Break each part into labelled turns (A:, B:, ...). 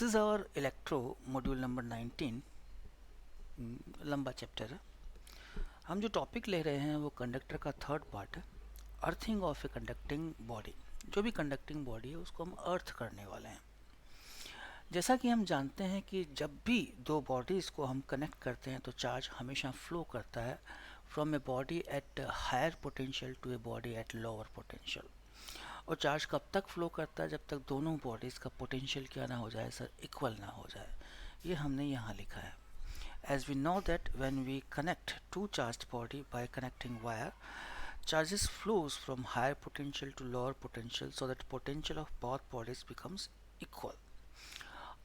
A: This is our electro module number 19। लंबा chapter है। हम जो टॉपिक ले रहे हैं वो कंडक्टर का थर्ड पार्ट है, earthing of a conducting body. जो भी कंडक्टिंग बॉडी है उसको हम अर्थ करने वाले हैं। जैसा कि हम जानते हैं कि जब भी दो बॉडीज़ को हम कनेक्ट करते हैं तो चार्ज हमेशा फ्लो करता है from a body at higher potential to a body at lower potential. और चार्ज कब तक फ्लो करता है? जब तक दोनों बॉडीज़ का पोटेंशियल क्या ना हो जाए सर, इक्वल ना हो जाए। ये हमने यहाँ लिखा है। As we know that when we connect two charged body by connecting wire, charges flows from higher potential to lower potential so that potential of both bodies becomes equal.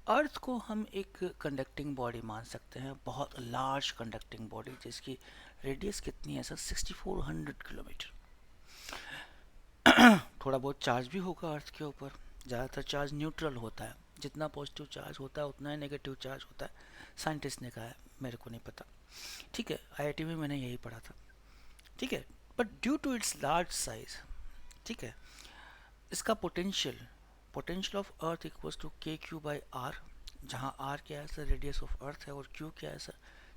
A: अर्थ को हम एक कंडक्टिंग बॉडी मान सकते हैं, बहुत large conducting body जिसकी radius कितनी है सर, 6400 किलोमीटर। थोड़ा बहुत चार्ज भी होगा अर्थ के ऊपर। ज़्यादातर चार्ज न्यूट्रल होता है, जितना पॉजिटिव चार्ज होता है उतना ही नेगेटिव चार्ज होता है, साइंटिस्ट ने कहा है, मेरे को नहीं पता। ठीक है, आईआईटी में मैंने यही पढ़ा था। ठीक है, but due to its large size, ठीक है, इसका potential of earth equals to K Q by R, जहाँ आर क्या है सर, रेडियस ऑफ अर्थ है, और क्यू क्या है सर,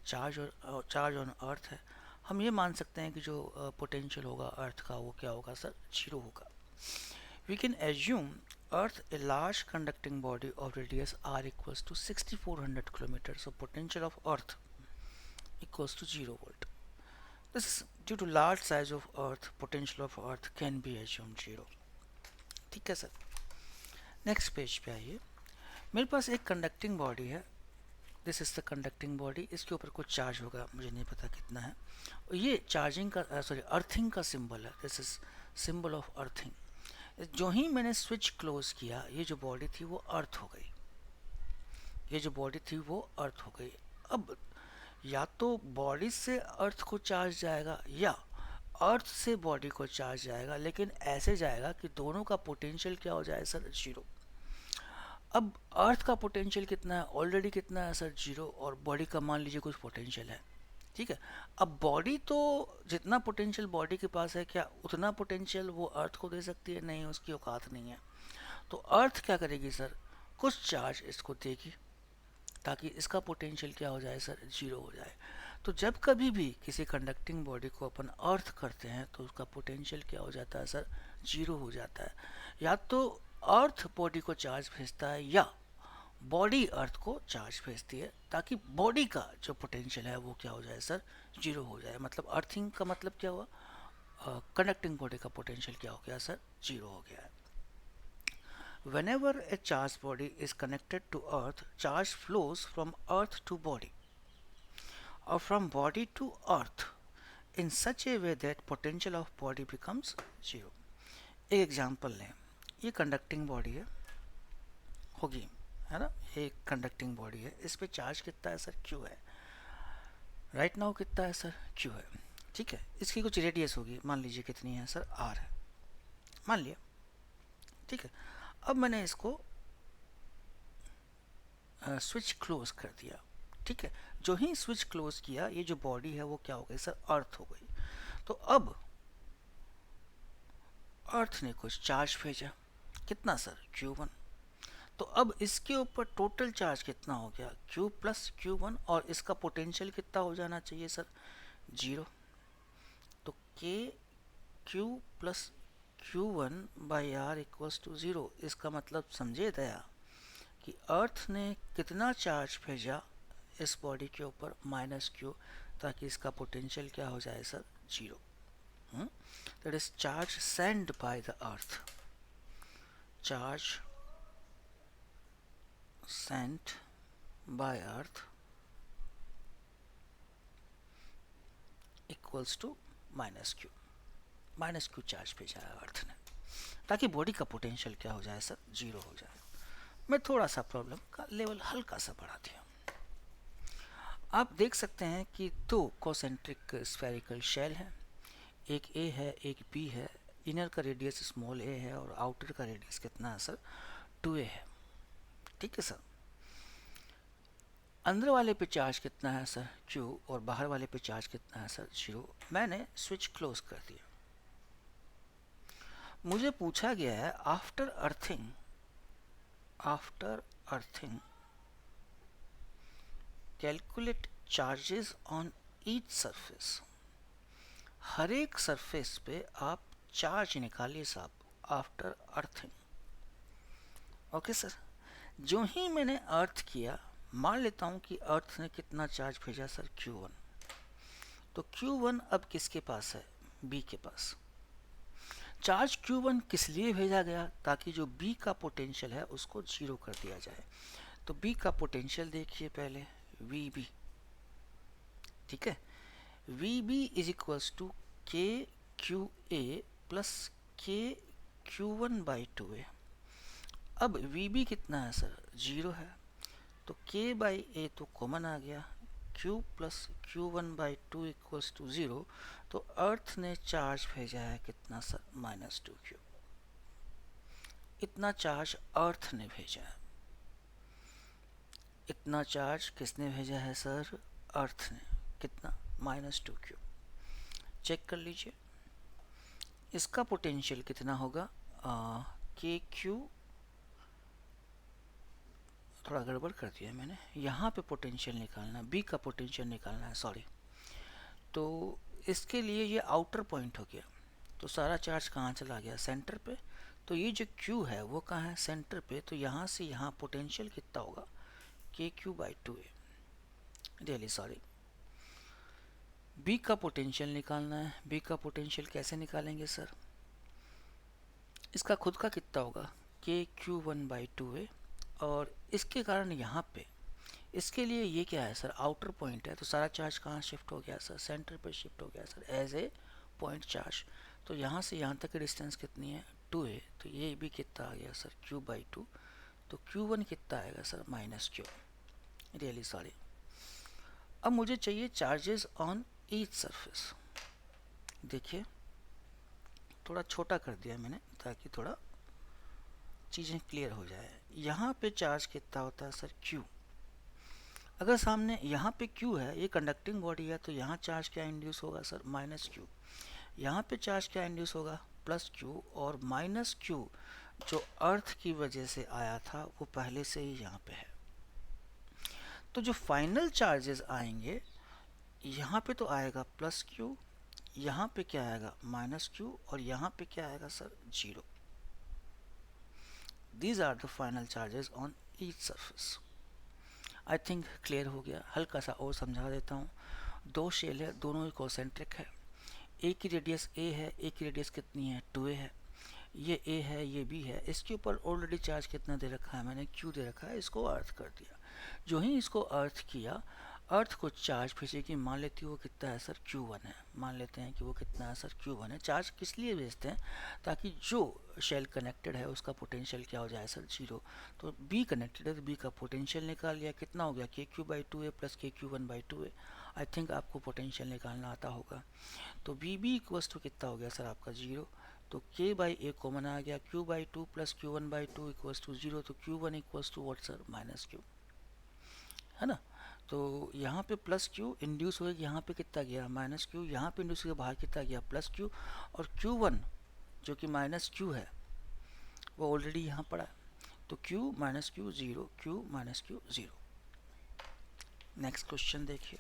A: चार्ज ऑन अर्थ है। हम ये मान सकते हैं कि जो पोटेंशियल होगा अर्थ का वो क्या होगा सर, 0 होगा। We can assume earth a large conducting body of radius R equals to 6400 kilometre, so potential of earth equals to 0 volt. This is due to large size of earth, potential of earth can be assumed 0. ठीक है sir, next page पे आइए। मेरे पास एक conducting body है, this is the conducting body. इसके ऊपर कुछ चार्ज होगा, मुझे नहीं पता कितना है। और ये चार्जिंग का अर्थिंग का सिंबल है, this is symbol of earthing. जो ही मैंने स्विच क्लोज किया, ये जो बॉडी थी वो अर्थ हो गई, ये जो बॉडी थी वो अर्थ हो गई। अब या तो बॉडी से अर्थ को चार्ज जाएगा या अर्थ से बॉडी को चार्ज जाएगा, लेकिन ऐसे जाएगा कि दोनों का पोटेंशियल क्या हो जाए सर, 0। अब अर्थ का पोटेंशियल कितना है, ऑलरेडी कितना है सर, 0, और बॉडी का मान लीजिए कुछ पोटेंशियल है। ठीक है, अब बॉडी तो जितना पोटेंशियल बॉडी के पास है, क्या उतना पोटेंशियल वो अर्थ को दे सकती है? नहीं, उसकी औकात नहीं है। तो अर्थ क्या करेगी सर, कुछ चार्ज इसको देगी ताकि इसका पोटेंशियल क्या हो जाए सर, 0 हो जाए। तो जब कभी भी किसी कंडक्टिंग बॉडी को अपन अर्थ करते हैं तो उसका पोटेंशियल क्या हो जाता है सर, 0 हो जाता है। या तो अर्थ बॉडी को चार्ज भेजता है या बॉडी अर्थ को चार्ज भेजती है, ताकि बॉडी का जो पोटेंशियल है वो क्या हो जाए सर, 0 हो जाए। मतलब अर्थिंग का मतलब क्या हुआ, कंडक्टिंग बॉडी का पोटेंशियल क्या हो गया सर, 0 हो गया है। Whenever a charged body is connected to earth, charge flows from earth to body or from body to earth in such a way that potential of body becomes 0. एक example लें, ये conducting body है होगी, है ना, ये conducting body है, इस पे चार्ज कितना है सर, Q है। राइट नाउ कितना है सर, Q है। ठीक है, इसकी कुछ रेडियस होगी, मान लीजिए कितनी है सर, R है, मान लिया। ठीक है, अब मैंने इसको स्विच क्लोज कर दिया। ठीक है, जो ही स्विच क्लोज किया, ये जो बॉडी है वो क्या हो गई सर, अर्थ हो गई। तो अब अर्थ ने कुछ चार्ज भेजा, कितना सर, Q1। तो अब इसके ऊपर टोटल चार्ज कितना हो गया, Q प्लस Q1, और इसका पोटेंशियल कितना हो जाना चाहिए सर, 0। तो K Q plus Q1 by R equals to 0। इसका मतलब समझे दया कि अर्थ ने कितना चार्ज भेजा इस बॉडी के ऊपर, -Q, ताकि इसका पोटेंशियल क्या हो जाए sir, 0। That is charge send by the earth, charge sent by earth equals to -Q। -Q charge भेजा है अर्थ ने, ताकि बॉडी का पोटेंशियल क्या हो जाए सर, 0 हो जाए। मैं थोड़ा सा प्रॉब्लम का लेवल हल्का सा बढ़ा दिया। आप देख सकते हैं कि दो कॉन्सेंट्रिक स्फेरिकल शेल हैं, एक ए है एक बी है। इनर का रेडियस स्मॉल ए है और आउटर का रेडियस कितना है सर, 2a है। ठीक है सर, अंदर वाले पे चार्ज कितना है सर, Q, और बाहर वाले पे चार्ज कितना है सर, 0। मैंने स्विच क्लोज कर दिया। मुझे पूछा गया है after earthing after earthing calculate charges on each surface. हर एक सरफेस पे आप चार्ज निकालिए साहब आफ्टर अर्थिंग। Okay sir. जो ही मैंने अर्थ किया, मान लेता हूं कि अर्थ ने कितना चार्ज भेजा सर, Q1। तो Q1 अब किसके पास है, B के पास। चार्ज Q1 किस लिए भेजा गया, ताकि जो B का पोटेंशियल है उसको जीरो कर दिया जाए। तो B का पोटेंशियल देखिए पहले, VB, ठीक है। VB is equals to K Q A plus के Q1 बाई 2a। अब VB कितना है सर, जीरो है, तो K बाई ए तो कॉमन आ गया, Q plus Q1 by 2 equals to zero. तो अर्थ ने चार्ज भेजा है कितना सर, -2Q। इतना चार्ज अर्थ ने भेजा है। इतना चार्ज किसने भेजा है सर, अर्थ ने। कितना, -2Q। चेक कर लीजिए इसका पोटेंशियल कितना होगा, के क्यू, थोड़ा गड़बड़ कर दिया मैंने, यहाँ पे पोटेंशियल निकालना, बी का पोटेंशियल निकालना है, सॉरी। तो इसके लिए ये आउटर पॉइंट हो गया, तो सारा चार्ज कहाँ चला गया, सेंटर पे। तो ये जो Q है वो कहाँ है, सेंटर पे। तो यहाँ से यहाँ पोटेंशियल कितना होगा, K Q by 2a। Really sorry. B का पोटेंशियल निकालना है। बी का पोटेंशियल कैसे निकालेंगे सर, इसका खुद का कितना होगा, के क्यू 1/2a। और इसके कारण यहाँ पे, इसके लिए ये क्या है सर, आउटर पॉइंट है। तो सारा चार्ज कहाँ शिफ्ट हो गया सर, सेंटर पे शिफ्ट हो गया sir, as a point charge. तो यहाँ से यहाँ तक की डिस्टेंस कितनी है, 2a। तो ये भी कितना आ गया सर, Q/2। तो Q1 कितना आएगा सर, -Q। Really sorry. अब मुझे चाहिए चार्जेस ऑन ईच सरफेस। देखिए थोड़ा छोटा कर दिया मैंने ताकि थोड़ा चीज़ें क्लियर हो जाए। यहाँ पे चार्ज कितना होता है सर, Q। अगर सामने यहाँ पे Q है, ये कंडक्टिंग बॉडी है, तो यहाँ चार्ज क्या इंड्यूस होगा सर, -Q। यहाँ पे चार्ज क्या इंड्यूस होगा, +Q। और -Q जो अर्थ की वजह से आया था वो पहले से ही यहाँ पे है। तो जो फाइनल चार्जेस आएंगे, यहाँ पे तो आएगा +Q, यहाँ पे क्या आएगा, -Q, और यहाँ पे क्या आएगा sir, 0। These are the final charges on each surface. I think clear हो गया। हल्का सा और समझा देता हूँ। दो शेल है, दोनों ही कॉन्सेंट्रिक है। एक की रेडियस a है, एक की रेडियस कितनी है, 2a है। ये a है, ये b है। इसके ऊपर ऑलरेडी चार्ज कितना दे रखा है, मैंने q दे रखा है। इसको अर्थ कर दिया। जो ही इसको अर्थ किया, अर्थ को चार्ज भेजेगी। मान लेती हूँ वो कितना है सर, Q1 है। मान लेते हैं कि वो कितना है सर, Q1 है। चार्ज किस लिए भेजते हैं, ताकि जो शेल कनेक्टेड है उसका पोटेंशियल क्या हो जाए सर, 0। तो B कनेक्टेड है, तो B का पोटेंशियल निकाल लिया। कितना हो गया, KQ/2a plus KQ1/2a। I think आपको पोटेंशियल निकालना आता होगा। तो VB इक्वल्स टू कितना हो गया सर आपका, 0। तो K/A कॉमन आ गया, Q/2 plus Q1/2 equals to 0। तो Q1 equals to what sir, -Q, है ना। तो यहाँ पे +Q इंड्यूस होगी, यहाँ पे कितना गया, -Q। यहाँ पे इंड्यूस होगा, बाहर कितना गया, +Q। और Q1 जो कि -Q है वो ऑलरेडी यहाँ पड़ा है। तो Q -Q 0, Q -Q 0। Next question देखिए।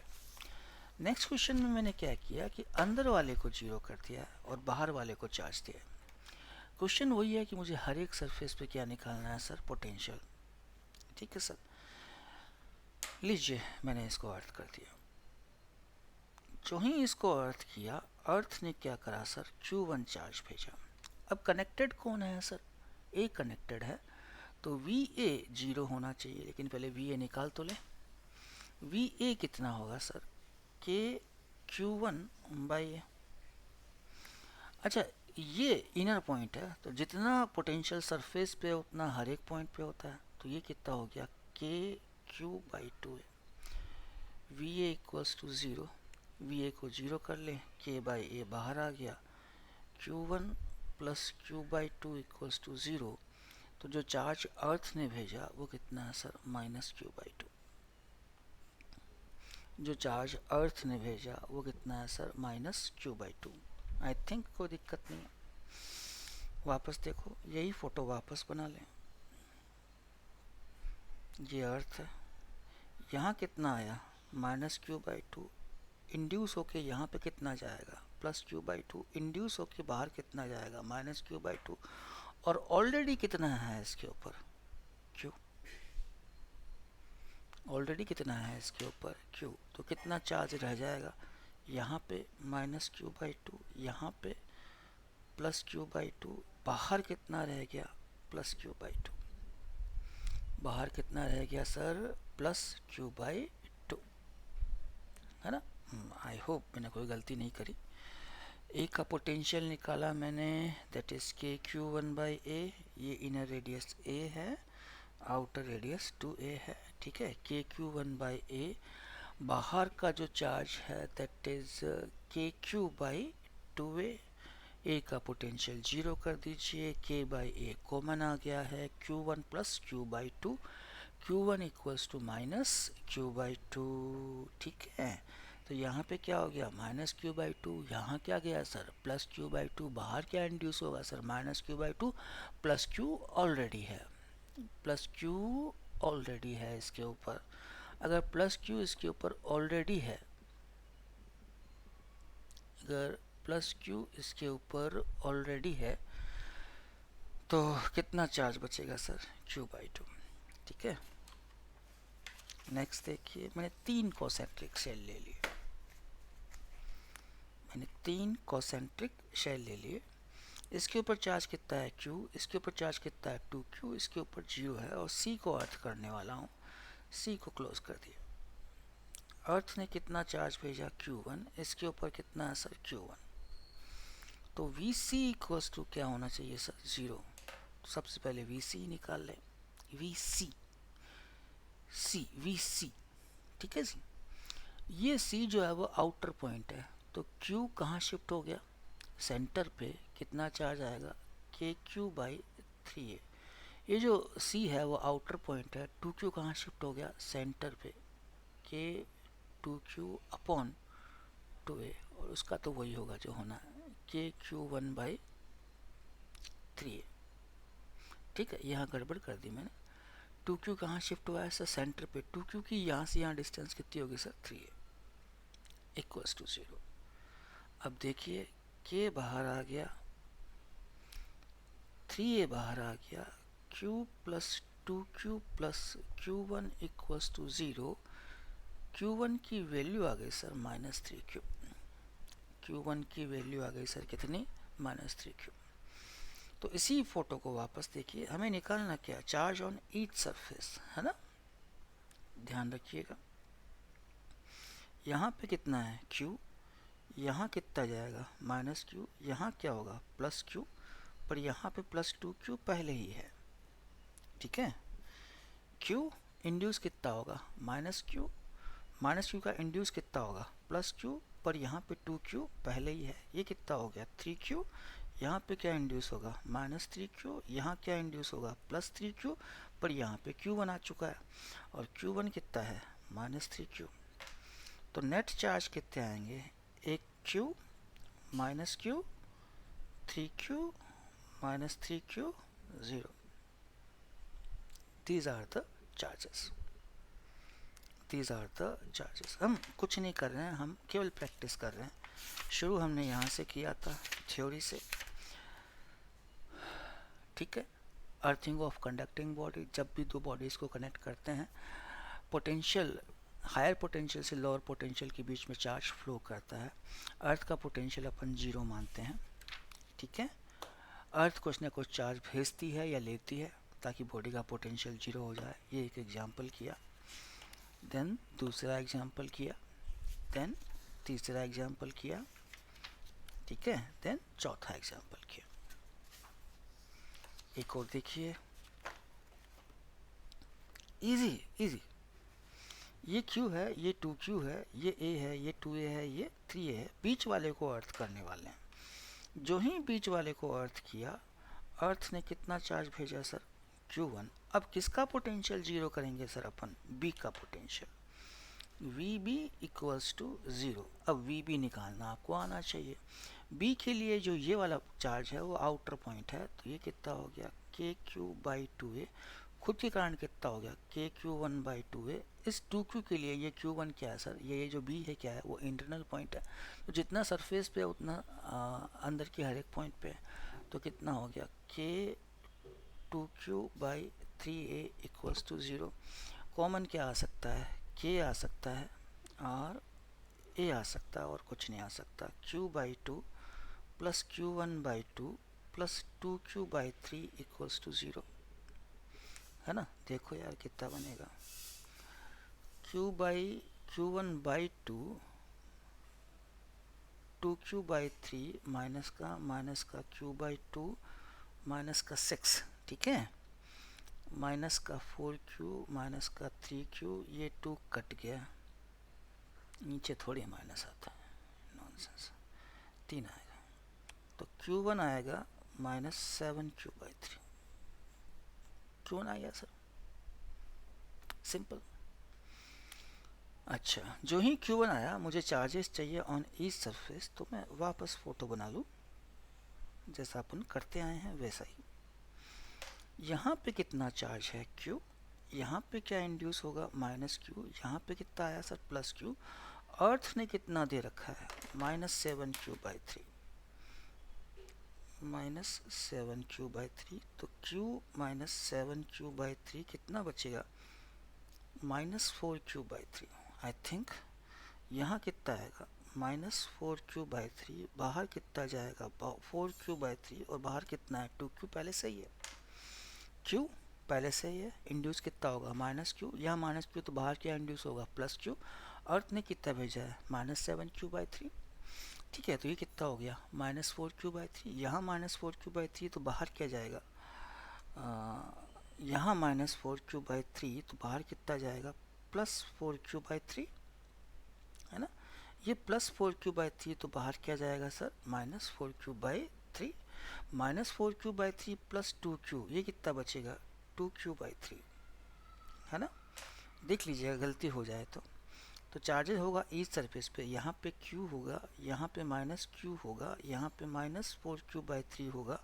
A: नेक्स्ट क्वेश्चन में मैंने क्या किया कि अंदर वाले को 0 कर दिया और बाहर वाले को चार्ज दिया। क्वेश्चन वही है कि मुझे हर एक सरफेस पे क्या निकालना है सर, पोटेंशियल। ठीक है सर। लीजिए मैंने इसको अर्थ कर दिया। जो ही इसको अर्थ किया, अर्थ ने क्या करा सर, Q1 चार्ज भेजा। अब कनेक्टेड कौन है सर, A कनेक्टेड है। तो VA 0 होना चाहिए, लेकिन पहले VA निकाल तो ले। VA कितना होगा सर, के Q1/A। अच्छा, ये इनर पॉइंट है, तो जितना पोटेंशियल सरफेस पे उतना हर एक पॉइंट पे होता है। तो ये कितना हो गया, KQ/2A। VA equals to 0। VA को 0 कर ले, K/A बाहर आ गया। Q1 plus Q/2 equals to 0। तो जो चार्ज अर्थ ने भेजा वो कितना है सर, -Q/2। जो चार्ज अर्थ ने भेजा वो कितना है सर, -Q/2। आई थिंक कोई दिक्कत नहीं है। वापस देखो, यही फोटो वापस बना लें। ये अर्थ है, यहाँ कितना आया -q/2, इंड्यूस होके यहाँ पे कितना जाएगा +q/2, इंड्यूस होके बाहर कितना जाएगा -q/2, और ऑलरेडी कितना है इसके ऊपर q, ऑलरेडी कितना है इसके ऊपर q, तो कितना चार्ज रह जाएगा यहाँ पे -q/2, यहाँ पे +q/2, बाहर कितना रह गया +q/2, बाहर कितना रह गया सर +q/2, है ना। आई होप मैंने कोई गलती नहीं करी। ए का पोटेंशियल निकाला मैंने, दैट इज KQ1/A, ये इनर रेडियस A है, आउटर रेडियस 2A है, ठीक है। KQ1/A, बाहर का जो चार्ज है दैट इज KQ/2A, A का पोटेंशियल 0 कर दीजिए, K/A कॉमन आ गया है, Q1 + Q/2, Q1 equals to -Q/2, ठीक है। तो यहाँ पे क्या हो गया -Q/2, यहाँ क्या गया सर +Q/2, बाहर क्या इंड्यूस होगा सर -Q/2, +Q ऑलरेडी है, +Q ऑलरेडी है इसके ऊपर। अगर +Q इसके ऊपर ऑलरेडी है, अगर +Q इसके ऊपर ऑलरेडी है, तो कितना चार्ज बचेगा सर Q/2, ठीक है। नेक्स्ट देखिए, मैंने 3 कॉन्सेंट्रिक शेल ले लिए, मैंने 3 कॉन्सेंट्रिक शेल ले लिए। इसके ऊपर चार्ज कितना है Q, इसके ऊपर चार्ज कितना है 2Q, इसके ऊपर 0 है, और C को अर्थ करने वाला हूँ, C को क्लोज कर दिया। अर्थ ने कितना चार्ज भेजा Q1, इसके ऊपर कितना है सर Q1, तो VC इक्वल्स टू क्या होना चाहिए सर 0। सबसे पहले VC निकाल लें, VC, VC, ठीक है जी। ये C जो है वो आउटर पॉइंट है, तो Q कहाँ शिफ्ट हो गया, सेंटर पे कितना चार्ज आएगा KQ/3A। ये जो C है वो आउटर पॉइंट है, 2Q कहाँ शिफ्ट हो गया सेंटर पे, K2Q/2A, और उसका तो वही होगा जो होना है KQ1/3A, ठीक है। यहाँ गड़बड़ कर दी मैंने, 2Q कहाँ शिफ्ट हुआ है सर सेंटर पे, 2Q की यहाँ से यहाँ डिस्टेंस कितनी होगी सर 3A इक्वल्स टू 0। अब देखिए K बाहर आ गया, 3A बाहर आ गया, Q + 2Q + Q1 equals to 0। Q1 की वैल्यू आ गई सर -3Q, Q1 की वैल्यू आ गई सर कितनी -3Q। तो इसी फोटो को वापस देखिए, हमें निकालना क्या, चार्ज ऑन ईच सरफेस, है ना। ध्यान रखिएगा, यहाँ पे कितना है Q, यहाँ कितना जाएगा -Q, यहाँ क्या होगा +Q, पर यहाँ पे +2Q पहले ही है, ठीक है। Q इंड्यूस कितना होगा -Q, -Q का इंड्यूस कितना होगा +Q, पर यहाँ पे 2Q पहले ही है, ये कितना हो गया 3Q, यहाँ पे क्या इंड्यूस होगा -3Q, यहाँ क्या इंड्यूस होगा +3Q, पर यहाँ पे Q1 आ चुका है, और Q1 कितना है -3Q। तो नेट चार्ज कितने आएंगे, एक Q -Q, 3Q -3Q 0। These are the charges, these are the charges। हम कुछ नहीं कर रहे हैं, हम केवल प्रैक्टिस कर रहे हैं। शुरू हमने यहाँ से किया था थ्योरी से, ठीक है। अर्थिंग ऑफ कंडक्टिंग बॉडी, जब भी दो बॉडीज को कनेक्ट करते हैं, पोटेंशियल हायर पोटेंशियल से लोअर पोटेंशियल के बीच में चार्ज फ्लो करता है। अर्थ का पोटेंशियल अपन 0 मानते हैं, ठीक है। अर्थ कुछ ना कुछ चार्ज भेजती है या लेती है ताकि बॉडी का पोटेंशियल 0 हो जाए। ये एक एग्जांपल किया, देन दूसरा एग्जांपल किया, देन तीसरा एग्जांपल किया, ठीक है, देन चौथा एग्जांपल किया। एक और देखिए, इजी इजी, ये Q है, ये 2Q है, ये A है, ये 2A है, ये 3A है। बीच वाले को अर्थ करने वाले हैं। जो ही बीच वाले को अर्थ किया, अर्थ ने कितना चार्ज भेजा सर Q1। अब किसका पोटेंशियल 0 करेंगे सर अपन, B का पोटेंशियल, VB इक्वल्स टू 0। अब VB निकालना आपको आना चाहिए। B के लिए जो ये वाला चार्ज है वो आउटर पॉइंट है, तो ये कितना हो गया KQ/2A, खुद के कारण कितना हो गया, के क्यू वन बाई टू है। इस टू क्यू के लिए ये क्यू वन क्या है सर, ये जो बी है क्या है, वो इंटरनल पॉइंट है। तो जितना सरफेस पे उतना अंदर की हर एक पॉइंट पे है। तो कितना हो गया, K two Q by three A equals to zero. Common क्या आ सकता है, के आ सकता है और ए आ सकता है, और कुछ नहीं आ सकता। Q by two plus Q one by two plus two Q by three equals to zero, है ना। देखो यार कितना बनेगा, Q by Q one by two, two Q by three minus का क्यू बाई टू माइनस का six, ठीक है, माइनस का फोर क्यू माइनस का थ्री क्यू, ये टू कट गया, नीचे थोड़ी माइनस आता है, नॉनसेंस, तीन आएगा। तो क्यू वन आएगा minus seven Q by three. Q one आ गया सर, सिंपल। अच्छा, जो ही Q1 आया, मुझे चार्जेस चाहिए ऑन ईच सरफेस, तो मैं वापस फोटो बना लूँ, जैसा अपन करते आए हैं वैसा ही। यहाँ पे कितना चार्ज है Q, यहाँ पे क्या इंड्यूस होगा, माइनस Q, यहाँ पे कितना आया सर, प्लस Q। अर्थ ने कितना दे रखा है, minus seven Q by three, minus seven Q by three. तो Q minus seven Q by three कितना बचेगा, minus four Q by three. I think यहाँ कितना आएगा, minus four Q by three, बाहर कितना जाएगा, फोर क्यू बाई थ्री, और बाहर कितना है, टू क्यू पहले से ही है, क्यू पहले से ही है, इंड्यूस कितना होगा, माइनस क्यू, यहाँ माइनस क्यू, तो बाहर क्या इंड्यूस होगा, प्लस क्यू। अर्थ ने कितना भेजा है, minus seven Q by three, ठीक है। तो ये कितना हो गया, minus four Q by three, यहाँ minus four Q by three, तो बाहर क्या जाएगा, यहाँ minus four Q by three, तो बाहर कितना जाएगा, plus four Q by three, है ना। ये plus four Q by three, तो बाहर क्या जाएगा sir, minus four Q by three, minus four Q by three plus two Q, ये कितना बचेगा, टू क्यू बाई थ्री, है ना। देख लीजिएगा गलती हो जाए तो चार्जेस होगा ईच सरफेस पे, यहाँ पे क्यू होगा, यहाँ पे माइनस क्यू होगा, यहाँ पे minus four Q by three होगा,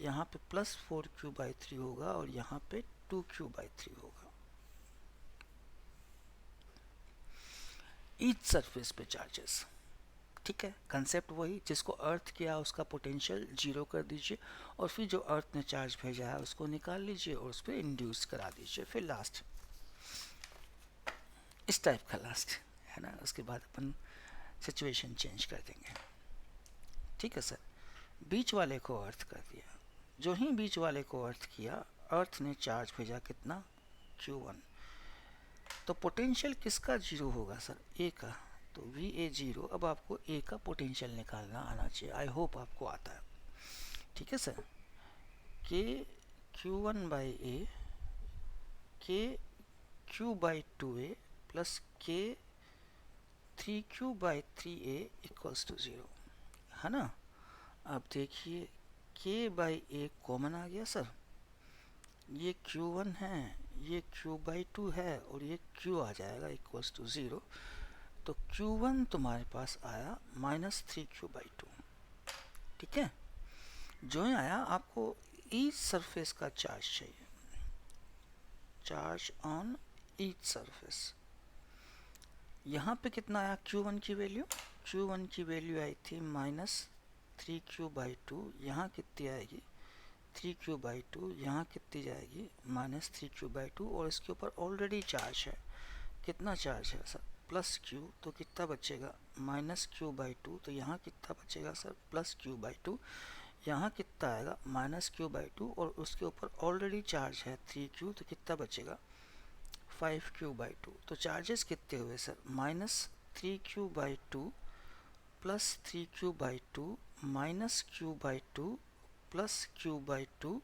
A: यहाँ पे plus four Q by three होगा, और यहाँ पे टू क्यू बाई थ्री होगा। ईच सरफेस पे चार्जेस, ठीक है। कंसेप्ट वही, जिसको अर्थ किया उसका पोटेंशियल जीरो कर दीजिए, और फिर जो अर्थ ने चार्ज भेजा है उसको निकाल लीजिए और उस पर इंड्यूस करा दीजिए, फिर लास्ट इस टाइप का लास्ट, है ना। उसके बाद अपन सिचुएशन चेंज कर देंगे, ठीक है सर। बीच वाले को अर्थ कर दिया, जो ही बीच वाले को अर्थ किया, अर्थ ने चार्ज भेजा कितना, Q1। तो पोटेंशियल किसका जीरो होगा सर, ए का, तो वी ए जीरो। अब आपको ए का पोटेंशियल निकालना आना चाहिए, आई होप आपको आता है, ठीक है सर। के Q one by A, K Q by two A plus K three Q by three A equals to zero, है ना। अब देखिए के बाई ए कॉमन आ गया सर, ये Q1 है, ये Q बाई टू है, और ये Q आ जाएगा इक्वल्स टू ज़ीरो। तो Q1 तुम्हारे पास आया minus three Q by to, ठीक है। जो ही आया, आपको ईच सरफेस का चार्ज चाहिए, चार्ज ऑन ईच सरफेस। यहाँ पे कितना आया Q1 की वैल्यू, Q1 की वैल्यू आई थी minus three Q by to, यहाँ कितनी आएगी, थ्री क्यू बाई टू, यहाँ कितनी जाएगी, minus three Q by to, और इसके ऊपर ऑलरेडी चार्ज है, कितना चार्ज है सर, प्लस क्यू, तो कितना बचेगा, माइनस क्यू बाई टू, तो यहाँ कितना बचेगा sir, plus Q by to, यहाँ कितना आएगा, माइनस क्यू बाई टू, और उसके ऊपर ऑलरेडी चार्ज है थ्री क्यू, तो कितना बचेगा, फाइव क्यू बाई टू। तो चार्जेस कितने हुए sir, minus three Q by two plus three Q by two minus Q by two plus Q by to,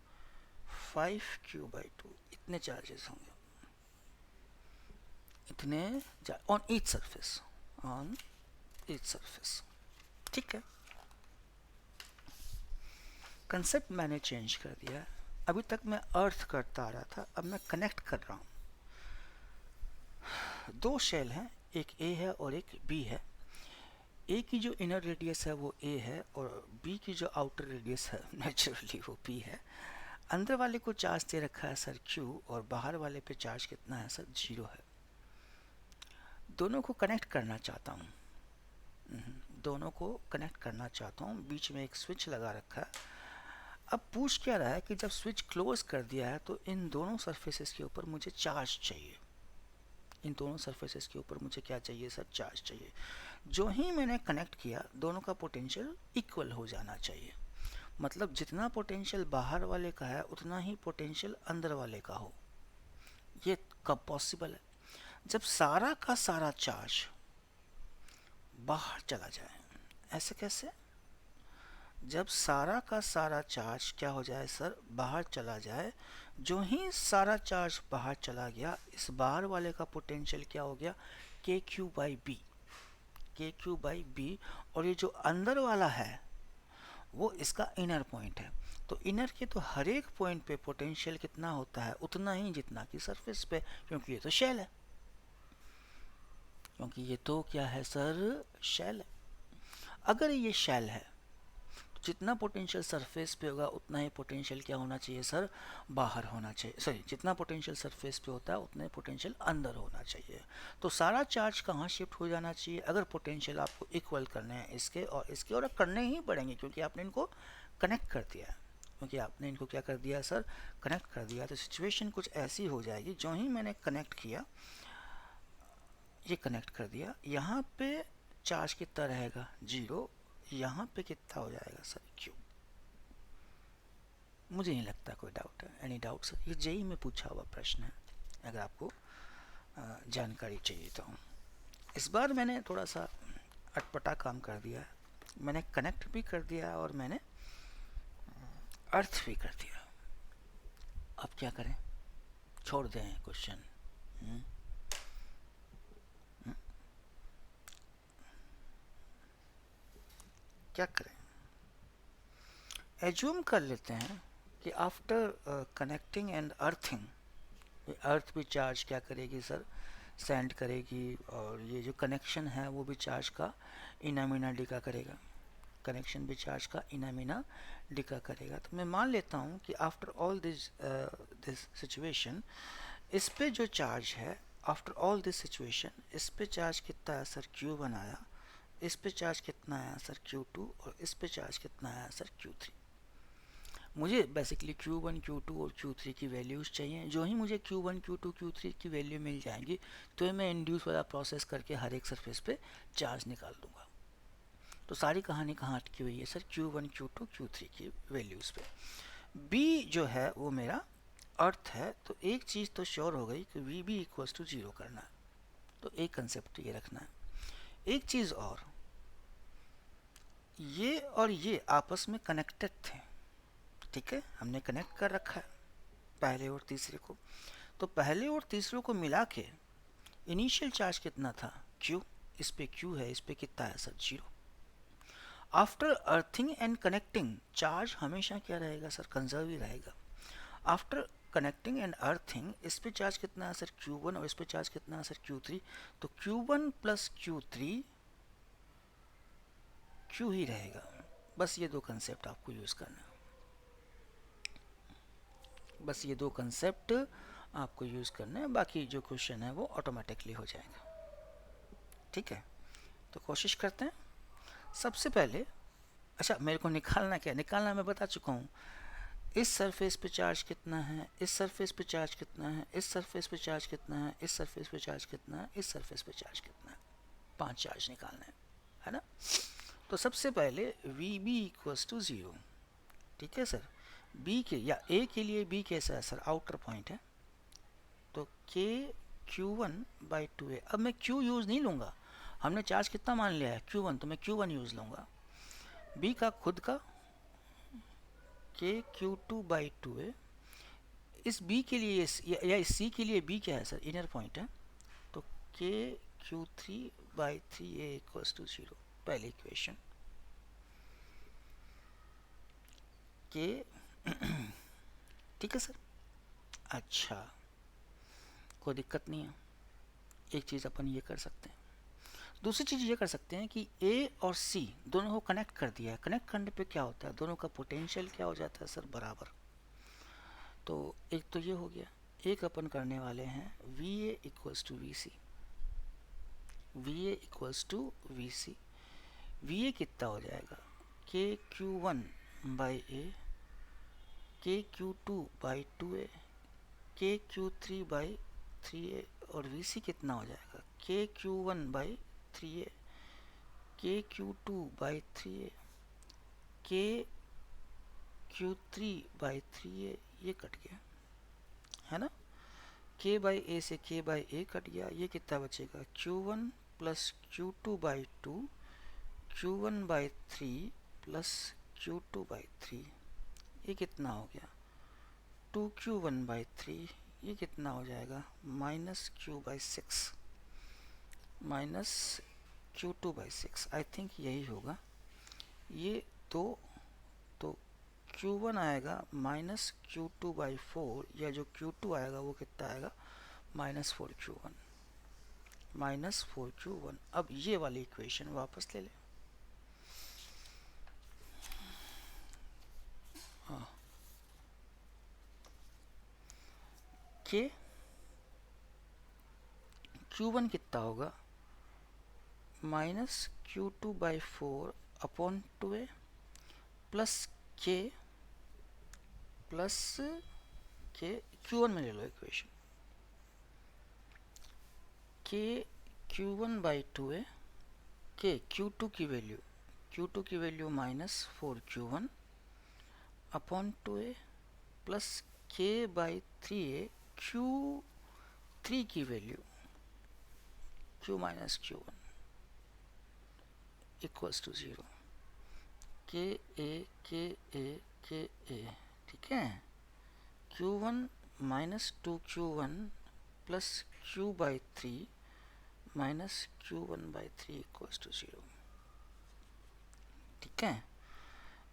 A: five Q by to, इतने charges होंगे, इतने on each surface, on each surface, ठीक है। Concept मैंने change कर दिया, अभी तक मैं अर्थ करता आ रहा था, अब मैं कनेक्ट कर रहा हूँ। दो शेल हैं, एक ए है और एक बी है। ए की जो इनर रेडियस है वो ए है, और बी की जो आउटर रेडियस है नेचुरली वो बी है। अंदर वाले को चार्ज दे रखा है सर Q और बाहर वाले पे चार्ज कितना है सर 0 है। दोनों को कनेक्ट करना चाहता हूँ, दोनों को कनेक्ट करना चाहता हूँ, बीच में एक स्विच लगा रखा है। अब पूछ क्या रहा है कि जब स्विच क्लोज कर दिया है तो इन दोनों सरफेसेस के ऊपर मुझे चार्ज चाहिए। इन दोनों सरफेसेस के ऊपर मुझे क्या चाहिए सर, चार्ज चाहिए। जो ही मैंने कनेक्ट किया दोनों का पोटेंशियल इक्वल हो जाना चाहिए। मतलब जितना पोटेंशियल बाहर वाले का है उतना ही पोटेंशियल अंदर वाले का हो। ये कब पॉसिबल है? जब सारा का सारा चार्ज बाहर चला जाए। ऐसे कैसे? जब सारा का सारा चार्ज क्या हो जाए सर, बाहर चला जाए। जो ही सारा चार्ज बाहर चला गया, इस बाहर वाले का पोटेंशियल क्या हो गया, के क्यू बाई बी, के क्यू बाई बी। और ये जो अंदर वाला है वो इसका इनर पॉइंट है। तो इनर के तो हर एक पॉइंट पे पोटेंशियल कितना होता है, उतना ही जितना कि सरफेस पे, क्योंकि ये तो शेल है, क्योंकि ये तो क्या है सर, शेल है। अगर ये शेल है तो जितना पोटेंशियल सरफेस पे होगा उतना ही पोटेंशियल क्या होना चाहिए सर, बाहर होना चाहिए। सॉरी, जितना पोटेंशियल सरफेस पे होता है उतना ही पोटेंशियल अंदर होना चाहिए। तो सारा चार्ज कहाँ शिफ्ट हो जाना चाहिए? अगर पोटेंशियल आपको इक्वल करने हैं इसके और इसके, और करने ही पड़ेंगे क्योंकि आपने इनको कनेक्ट कर दिया है, क्योंकि आपने इनको क्या कर दिया सर, कनेक्ट कर दिया। तो सिचुएशन कुछ ऐसी हो जाएगी, जो ही मैंने कनेक्ट किया, ये कनेक्ट कर दिया, यहाँ पे चार्ज कितना रहेगा 0, यहाँ पे कितना हो जाएगा सर Q। मुझे नहीं लगता कोई डाउट है। Any doubt sir? ये जेई में पूछा हुआ प्रश्न है, अगर आपको जानकारी चाहिए तो। इस बार मैंने थोड़ा सा अटपटा काम कर दिया है, मैंने कनेक्ट भी कर दिया और मैंने अर्थ भी कर दिया। अब क्या करें? छोड़ दें क्वेश्चन? क्या करें? एज्यूम कर लेते हैं कि आफ्टर कनेक्टिंग एंड अर्थिंग, अर्थ भी चार्ज क्या करेगी सर, सेंड करेगी, और ये जो कनेक्शन है वो भी चार्ज का इनामिना डिका करेगा, कनेक्शन भी चार्ज का इनामिना डिका करेगा। तो मैं मान लेता हूँ कि आफ्टर ऑल दिस सिचुएशन, इस पे जो चार्ज है, आफ्टर ऑल दिस सिचुएशन, इस पे चार्ज कितना है सर, Q1 आया, इस पे चार्ज कितना आया सर, Q2, और इस पे चार्ज कितना आया सर, Q3। मुझे बेसिकली Q1, Q2 और Q3 की वैल्यूज़ चाहिए। जो ही मुझे Q1, Q2, Q3 की वैल्यू मिल जाएंगी तो मैं इंड्यूस वाला प्रोसेस करके हर एक सरफेस पे चार्ज निकाल दूंगा। तो सारी कहानी कहाँ अटकी हुई है सर, Q1, Q2, Q3 की वैल्यूज़ पे। B जो है वो मेरा अर्थ है, तो एक चीज़ तो श्योर हो गई कि वी बी इक्वल्स टू 0 करना है। तो एक कंसेप्ट ये रखना है। एक चीज़ और, ये और ये आपस में कनेक्टेड थे, ठीक है, हमने कनेक्ट कर रखा है पहले और तीसरे को। तो पहले और तीसरे को मिला के इनिशियल चार्ज कितना था, Q, इस पे Q है, इस पे कितना है sir, 0। After earthing and connecting charge हमेशा क्या रहेगा सर, कंजर्व ही रहेगा। आफ्टर कनेक्टिंग एंड अर्थिंग इस पे चार्ज कितना है सर, Q1, और इस पे चार्ज कितना है सर, Q3। तो Q1 प्लस Q3 Q ही रहेगा। बस ये दो कंसेप्ट आपको यूज़ करना है, बस ये दो कंसेप्ट आपको यूज़ करना है, बाकी जो क्वेश्चन है वो ऑटोमेटिकली हो जाएगा, ठीक है। तो कोशिश करते हैं। सबसे पहले, अच्छा मेरे को निकालना क्या, निकालना मैं बता चुका हूँ। इस सरफेस पे चार्ज कितना है, इस सरफेस पे चार्ज कितना है, इस सरफेस पे चार्ज कितना है, इस सरफेस पे चार्ज कितना है, इस सरफेस पे चार्ज कितना है, 5 चार्ज निकालना है ना। तो सबसे पहले वी बी इक्वल्स टू 0, ठीक है सर। बी के या ए के लिए बी कैसा है सर, आउटर पॉइंट है, तो के Q1 बाई 2a। अब मैं Q यूज़ नहीं लूँगा, हमने चार्ज कितना मान लिया है, Q1, तो मैं Q1 यूज़ लूँगा। बी का खुद का के Q2 बाई 2a। इस बी के लिए या इस सी के लिए बी क्या है सर, इनर पॉइंट है, तो के Q3 by 3a equals to 0, पहली इक्वेशन के ठीक है सर। अच्छा, कोई दिक्कत नहीं है। एक चीज़ अपन ये कर सकते हैं, दूसरी चीज़ ये कर सकते हैं कि ए और सी दोनों को कनेक्ट कर दिया है। कनेक्ट करने पे क्या होता है, दोनों का पोटेंशियल क्या हो जाता है सर, बराबर। तो एक तो ये हो गया, एक अपन करने वाले हैं V A equals to V C. V A equals to V C, V A कितना हो जाएगा, K Q one by A, K Q two by two A, K Q three by three A, और V C कितना हो जाएगा, K Q one by three A, K Q two by three A, K Q three by three A, ये cut गया है ना, के by ए से के बाई ए कट गया, ये कितना बचेगा, Q one plus Q two by two, Q one by three plus Q two by three, ये कितना हो गया, two Q one by three, ये कितना हो जाएगा, minus Q by six, minus Q two by six, I think यही होगा ये। तो क्यू वन आएगा minus Q two by four, या जो क्यू टू आएगा वो कितना आएगा, minus four Q one, minus four Q one. अब ये वाली इक्वेशन वापस ले ले, हाँ, के क्यू वन कितना होगा, minus Q two by four upon two A, plus K, plus K Q one में ले लो equation, K Q one by two A, K Q two की value minus four Q one upon two A, plus K by three A, Q three की value Q minus Q one equals to zero, K A K A K A, ठीक है, Q one minus two Q one plus Q by three minus Q one by three equals to zero, ठीक है।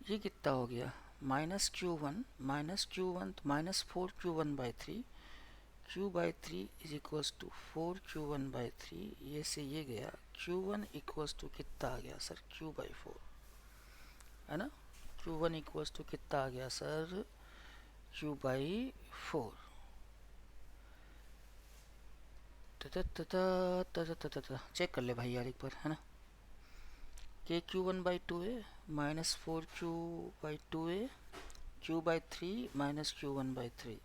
A: ये कितना हो गया, minus Q one तो minus four Q one by three, Q by three is equals to four Q one by three, ये से ये गया, क्यू वन इक्वल्स टू कितना आ गया सर, क्यू बाई फोर, है ना, क्यू वन इक्वल्स टू कितना आ गया sir, Q by four. Check कर ले भाई यार एक बार, है ना, K Q one by two A minus four Q by two A, Q by three minus Q one by three,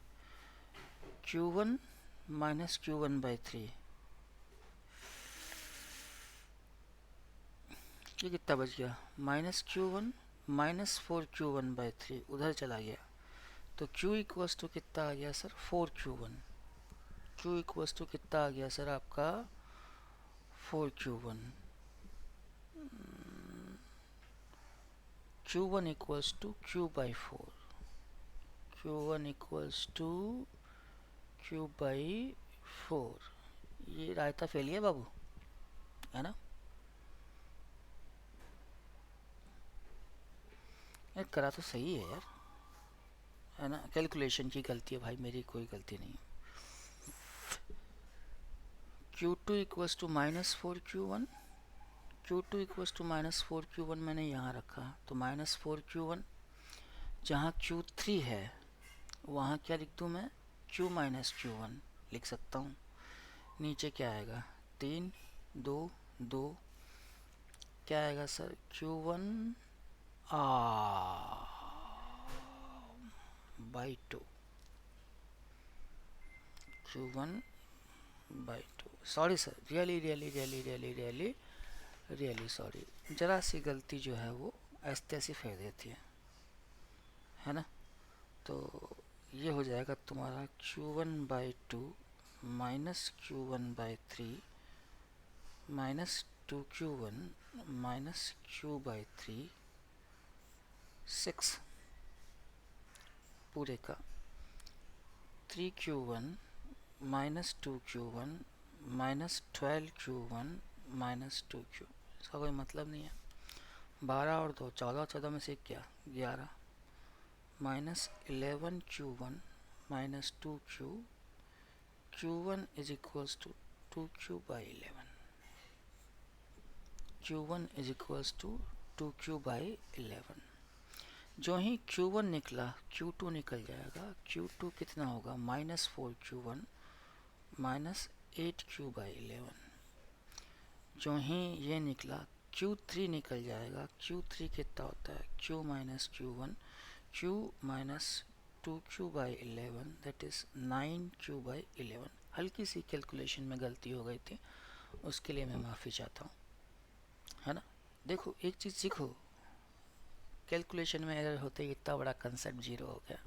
A: Q one minus Q one by three, ये कितना बच गया, minus Q one minus four Q one by three उधर चला गया, तो q equals to कितना आ गया sir, four Q one, q equals to कितना आ गया सर आपका, four Q one, Q one equals to Q by four, Q one equals to Q by four, ये रायता फैल गया बाबू, है ना, यार करा तो सही है यार, है ना, कैलकुलेशन की गलती है भाई, मेरी कोई गलती नहीं है। Q two equals to minus four Q one, Q two equals to minus four Q one मैंने यहाँ रखा, तो माइनस फोर क्यू वन, जहाँ क्यू थ्री है वहाँ क्या लिख दूँ मैं, क्यू माइनस क्यू वन लिख सकता हूँ, नीचे क्या आएगा, तीन दो दो, क्या आएगा sir, Q one by two, Q one by to, sorry sir, really really really really really really sorry, ज़रा सी गलती जो है वो ऐसे तैसे फेर देती है ना, तो ये हो जाएगा तुम्हारा Q one by two minus Q one by three minus two Q one minus Q by three, six पूरे का, three Q one minus two Q one minus twelve Q one minus two Q, इसका कोई मतलब नहीं है, 12 और 2 14, 14 में से क्या, 11, minus 11 Q one minus two Q, Q one is equals to two Q by 11, Q one is equals to two Q by 11, जो ही Q1 निकला Q2 निकल जाएगा। Q2 कितना होगा, -4Q1 -8Q/11। जो ही ये निकला Q3 निकल जाएगा। Q3 कितना होता है, Q minus Q1 Q minus 2Q/11 that is 9Q/11। हल्की सी कैलकुलेशन में गलती हो गई थी, उसके लिए मैं माफ़ी चाहता हूँ, है ना। देखो एक चीज़ सीखो, कैलकुलेशन में एरर होते ही इतना बड़ा कंसेप्ट जीरो हो गया।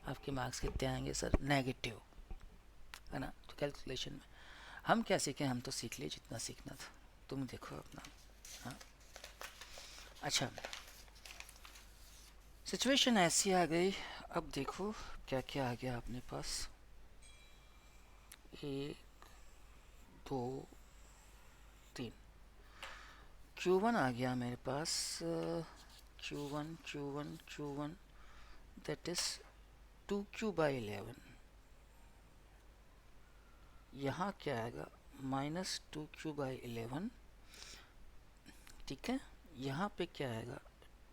A: आपके मार्क्स कितने आएंगे सर, नेगेटिव, है ना। तो कैलकुलेशन में हम क्या सीखें, हम तो सीख लिए जितना सीखना था। तुम देखो अपना। हाँ अच्छा, सिचुएशन ऐसी आ गई। अब देखो क्या क्या आ गया अपने पास। 1 2 3 Q1 आ गया मेरे पास। Q1 that is 2Q/11। यहाँ क्या आएगा, -2Q/11। ठीक है, यहाँ पे क्या आएगा,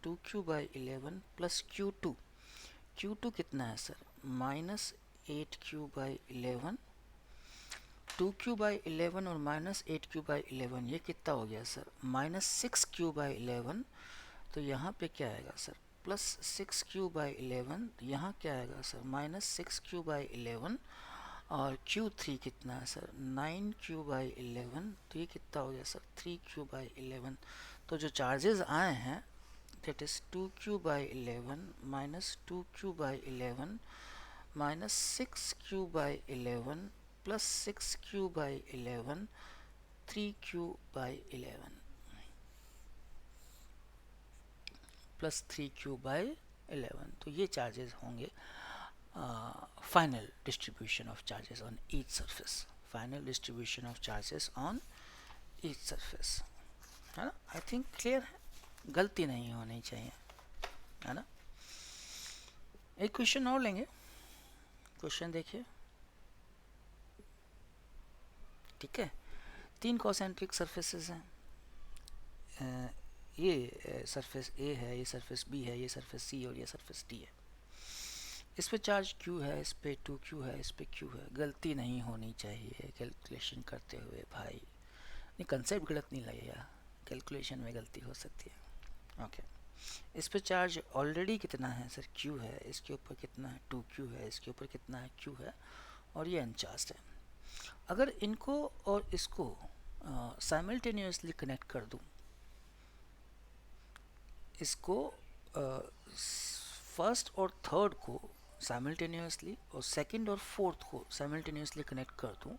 A: 2Q/11 प्लस Q2। Q2 कितना है सर, -8Q/11। 2Q/11 और -8Q/11 ये कितना हो गया सर, -6Q/11। तो यहाँ पे क्या आएगा सर, +6Q/11। यहाँ क्या आएगा सर, -6Q/11। और Q3 कितना है सर, 9Q/11। तो ये कितना हो गया सर, 3Q/11। तो जो चार्जेस आए हैं that is 2Q/11 -2Q/11 -6Q/11 plus 6Q/11 3Q/11 plus 3Q/11। तो ये चार्जेस होंगे final distribution of charges on each surface. Final distribution of charges on each surface, है ना। आई थिंक क्लियर है, गलती नहीं होनी चाहिए, है ना। एक क्वेश्चन और लेंगे। क्वेश्चन देखिए, ठीक है। 3 कॉसेंट्रिक सरफेसेस हैं। ये सरफेस ए है, ये सरफेस बी है, ये सरफेस सी और ये सरफेस डी है। इस पे चार्ज Q है, इस पे 2Q है, इस पे Q है। गलती नहीं होनी चाहिए कैलकुलेशन करते हुए भाई। नहीं, कंसेप्ट गलत नहीं लगेगा, कैलकुलेशन में गलती हो सकती है। ओके, इस पे चार्ज ऑलरेडी कितना है सर, Q है। इसके ऊपर कितना है, 2Q है। इसके ऊपर कितना है, Q है। और ये अनचार्ज है। अगर इनको और इसको साइमल्टेनियसली कनेक्ट कर दूं, इसको फर्स्ट और थर्ड को साइमल्टेनियसली और सेकंड और फोर्थ को साइमल्टेनियसली कनेक्ट कर दूं,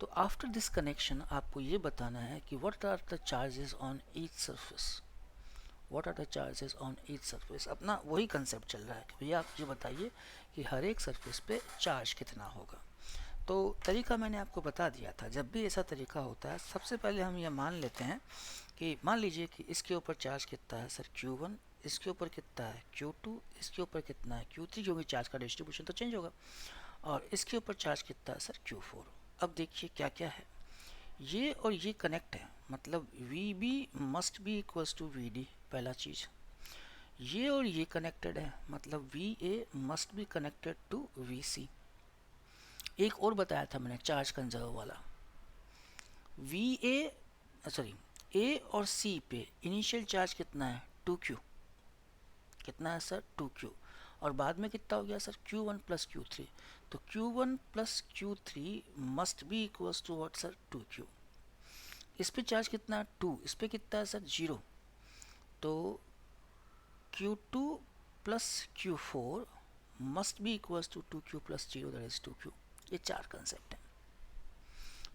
A: तो आफ्टर दिस कनेक्शन आपको ये बताना है कि what are the charges on each surface. What are the charges on each surface. अपना वही कंसेप्ट चल रहा है कि भैया आप ये बताइए कि हर एक सरफेस पे चार्ज कितना होगा। तो तरीका मैंने आपको बता दिया था। जब भी ऐसा तरीका होता है, सबसे पहले हम ये मान लेते हैं कि मान लीजिए कि इसके ऊपर चार्ज कितना है सर, Q1। इसके ऊपर कितना है, Q2। इसके ऊपर कितना है, Q3, क्योंकि चार्ज का डिस्ट्रीब्यूशन तो चेंज होगा। और इसके ऊपर चार्ज कितना है सर, Q4। अब देखिए क्या क्या है, ये और ये कनेक्ट है, मतलब VB must be equals to VD, पहला चीज़। ये और ये कनेक्टेड है, मतलब VA must be connected to VC। एक और बताया था मैंने चार्ज कंजर्व वाला, ए और सी पे इनिशियल चार्ज कितना है, 2Q। कितना है सर, 2Q। और बाद में कितना हो गया सर, Q1 प्लस Q3। तो Q1 plus Q3 must be equals to what sir, 2Q। इस पे चार्ज कितना है, 2। इस पे कितना है सर, 0। तो Q2 plus Q4 must be equals to 2Q plus 0 that is 2Q। ये चार कंसेप्ट है।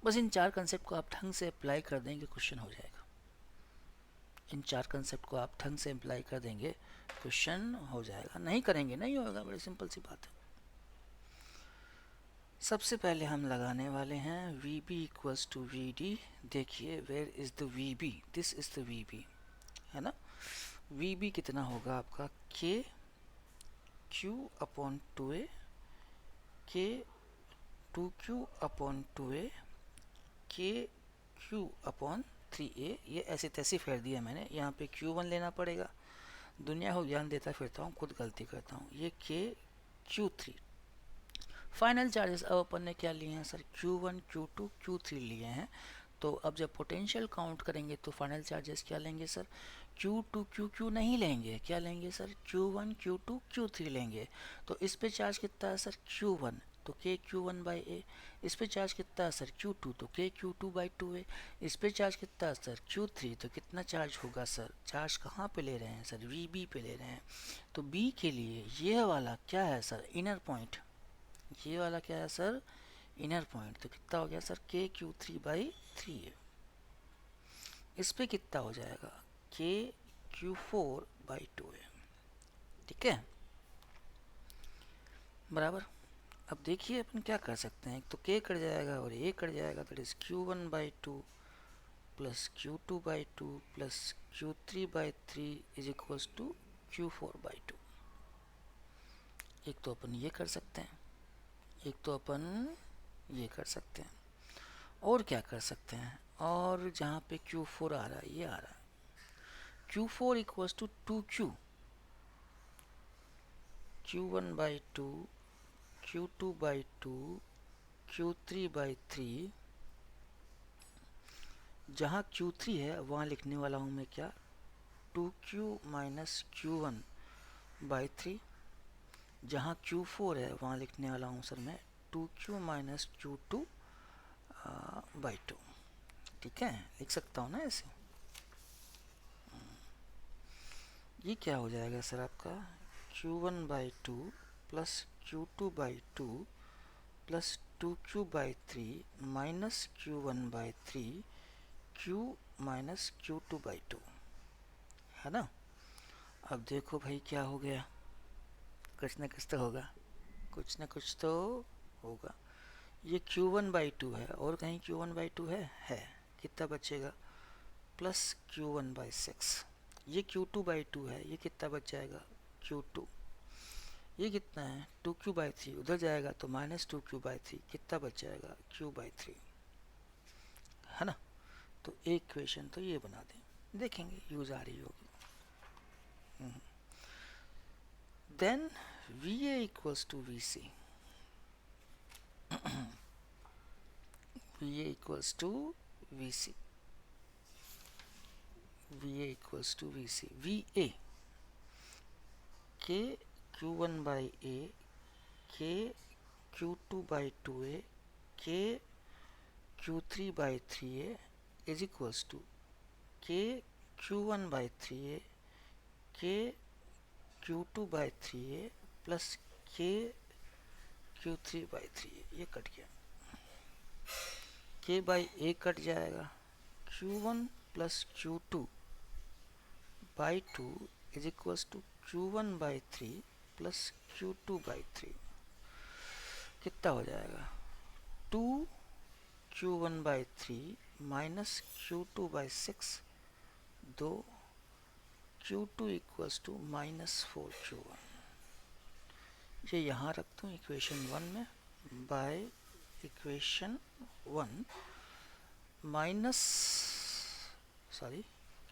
A: बस इन चार कंसेप्ट को आप ढंग से अप्लाई कर देंगे, क्वेश्चन हो जाएगा। इन चार कंसेप्ट को आप ढंग से अप्लाई कर देंगे, क्वेश्चन हो जाएगा। नहीं करेंगे नहीं होगा, बड़ी सिंपल सी बात है। सबसे पहले हम लगाने वाले हैं VB इक्वल्स टू VD। देखिए where is the VB, this is the VB, है ना। VB कितना होगा आपका, K Q upon 2A, K 2Q upon 2A, K Q upon 3A। ये ऐसे तैसे फेर दिया मैंने, यहाँ पे Q1 लेना पड़ेगा, दुनिया को ज्ञान देता फिरता हूँ, खुद गलती करता हूँ। ये Q3 फाइनल चार्जेस। अब अपन ने क्या लिए हैं सर, Q1 Q2 Q3 लिए हैं। तो अब जब पोटेंशियल काउंट करेंगे तो फाइनल चार्जेस क्या लेंगे सर, Q2 QQ नहीं लेंगे, क्या लेंगे सर, Q1 Q2 Q3 लेंगे। तो इस पे चार्ज कितना है सर, Q1, तो K Q1 बाई ए। इस पे चार्ज कितना है सर, Q2, तो K Q2 बाई 2A। इस पे चार्ज कितना है सर, Q3, तो कितना चार्ज होगा सर, चार्ज कहाँ पे ले रहे हैं सर, VB पे ले रहे हैं। तो B के लिए ये वाला क्या है सर, इनर पॉइंट, ये वाला क्या है सर, इनर पॉइंट। तो कितना हो गया sir, K Q3 by 3A। इस पे कितना हो जाएगा, K Q4 बाई 2A। ठीक है, बराबर। अब देखिए अपन क्या कर सकते हैं, एक तो K कट जाएगा और A कट जाएगा, that is Q1 by 2 plus Q2 by 2 plus Q3 by 3 is equals to Q4 by 2। एक तो अपन ये कर सकते हैं, एक तो अपन ये कर सकते हैं, और क्या कर सकते हैं, और जहाँ पे Q4 आ रहा है ये आ रहा है, Q4 equals to 2Q, Q1 by 2 Q2 by 2 Q3 by 3। जहाँ Q3 है वहाँ लिखने वाला हूँ मैं क्या, 2Q माइनस Q1 बाई 3। जहाँ Q4 है वहाँ लिखने वाला हूँ सर मैं 2Q माइनस Q2 बाई 2। ठीक है, लिख सकता हूँ ना ऐसे। ये क्या हो जाएगा सर आपका, Q1 by 2 plus Q2 by 2 plus 2Q by 3 minus Q1 by 3 Q minus Q2 by 2, है ना। अब देखो भाई क्या हो गया, कुछ ना कुछ तो होगा, कुछ ना कुछ तो होगा। ये Q1 बाई 2 है और कहीं Q1 बाई 2 है। कितना बचेगा, प्लस Q1 बाई 6। ये Q2 बाई 2 है, ये कितना बच जाएगा, Q2। ये कितना है 2Q बाई 3, उधर जाएगा तो माइनस 2Q बाई 3, कितना बच जाएगा Q बाई 3, है ना। तो एक इक्वेशन तो ये बना दें, देखेंगे यूज आ रही होगी। Then VA equals to VC, VA equals to VC, VA equals to VC, VA K Q1 by A, K Q2 by 2A, K Q3 by 3A is equals to K Q1 by 3A, K Q2 by 3A plus K Q3 by 3A। ये cut गया, K by A cut जाएगा, Q1 plus Q2 by 2 is equals to Q1 by 3 plus Q2 by 3। कितना हो जाएगा, 2 Q1 by 3 minus Q2 by 6, 2 Q2 equals to minus 4 Q1। ये यहाँ रखता हूँ इक्वेशन 1 में, by equation 1 minus sorry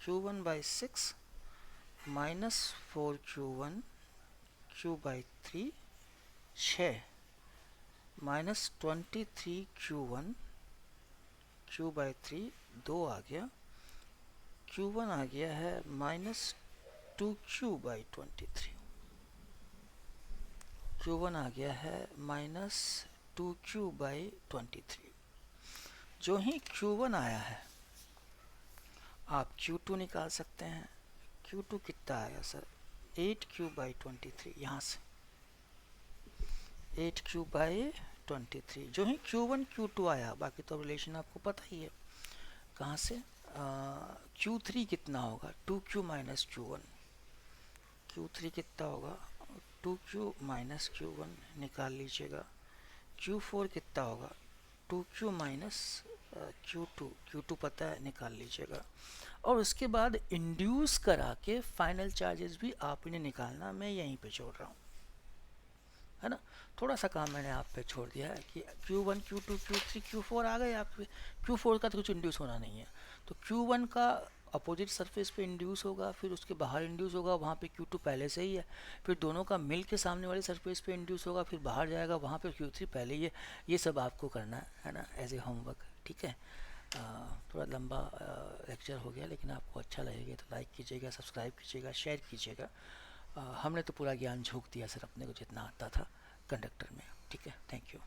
A: Q1 by 6 minus 4 Q1 Q by 3 6 minus 23 Q1 Q by 3 2 आ गया, Q1 आ गया है माइनस 2Q बाई 23, Q1 आ गया है माइनस 2Q बाई 23। जो ही Q1 आया है आप Q2 निकाल सकते हैं। Q2 कितना आया सर, 8Q बाई 23, यहाँ से 8Q बाई 23। जो ही Q1 Q2 आया, बाकी तो रिलेशन आपको पता ही है कहाँ से। Q3 कितना होगा, 2Q माइनस Q1, Q3 कितना होगा 2Q माइनस Q1, निकाल लीजिएगा। Q4 कितना होगा 2Q माइनस Q2, Q2 पता है, निकाल लीजिएगा। और उसके बाद इंड्यूस करा के फाइनल चार्जेस भी आप इन्हें निकालना, मैं यहीं पे छोड़ रहा हूँ, है ना। थोड़ा सा काम मैंने आप पे छोड़ दिया है कि Q1 Q2 Q3 Q4 आ गए, आप Q4 का तो कुछ इंड्यूस होना नहीं है, तो Q1 का अपोजिट सरफेस पे इंड्यूस होगा, फिर उसके बाहर इंड्यूस होगा, वहाँ पे Q2 पहले से ही है, फिर दोनों का मिल के सामने वाली सरफेस पे इंड्यूस होगा, फिर बाहर जाएगा, वहाँ पे Q3 पहले ही है। ये सब आपको करना है ना, एज ए होमवर्क। ठीक है। थोड़ा लंबा लेक्चर हो गया, लेकिन आपको अच्छा लगेगा तो लाइक कीजिएगा, सब्सक्राइब कीजिएगा, शेयर कीजिएगा। हमने तो पूरा ज्ञान झोंक दिया सर अपने को जितना आता था कंडक्टर में। ठीक है, थैंक यू।